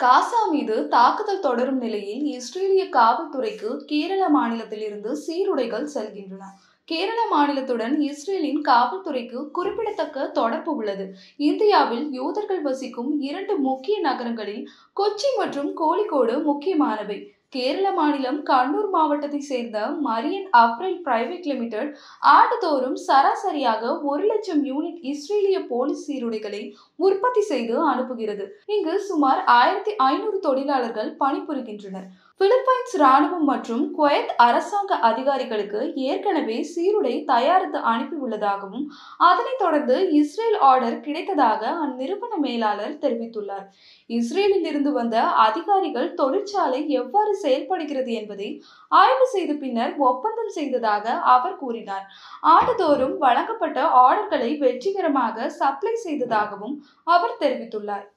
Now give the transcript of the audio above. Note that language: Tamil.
காசா மீது தாக்குதல் தொடரும் நிலையில் இஸ்ரேலிய காவல்துறைக்கு கேரள மாநிலத்திலிருந்து சீருடைகள் செல்கின்றன. கேரள மாநிலத்துடன் இஸ்ரேலின் காவல்துறைக்கு குறிப்பிடத்தக்க தொடர்பு உள்ளது. இந்தியாவில் யூதர்கள் வசிக்கும் 2 முக்கிய நகரங்களில் கொச்சி மற்றும் கோழிக்கோடு முக்கியமானவை. கேரள மாநிலம் கண்ணூர் மாவட்டத்தை சேர்ந்த மரியன் அப்ரைல் பிரைவேட் லிமிடெட் ஆண்டுதோறும் சராசரியாக 1,00,000 யூனிட் இஸ்ரேலிய போலீஸ் சீருடைகளை உற்பத்தி செய்து அனுப்புகிறது. இங்கு சுமார் 1,500 தொழிலாளர்கள் பணிபுரிகின்றனர். பிலிப்பைன்ஸ் ராணுவம் மற்றும் குவைத் அரசாங்க அதிகாரிகளுக்கு ஏற்கனவே சீருடை தயாரித்து அனுப்பியுள்ளதாகவும் அதனைத் தொடர்ந்து இஸ்ரேல் ஆர்டர் கிடைத்ததாக அந்நிறுவன மேலாளர் தெரிவித்துள்ளார். இஸ்ரேலில் இருந்து வந்த அதிகாரிகள் தொழிற்சாலை எவ்வாறு செயல்படுகிறது என்பதை ஆய்வு செய்த பின்னர் ஒப்பந்தம் செய்ததாக அவர் கூறினார். ஆண்டுதோறும் வழங்கப்பட்ட ஆர்டர்களை வெற்றிகரமாக சப்ளை செய்ததாகவும் அவர் தெரிவித்துள்ளார்.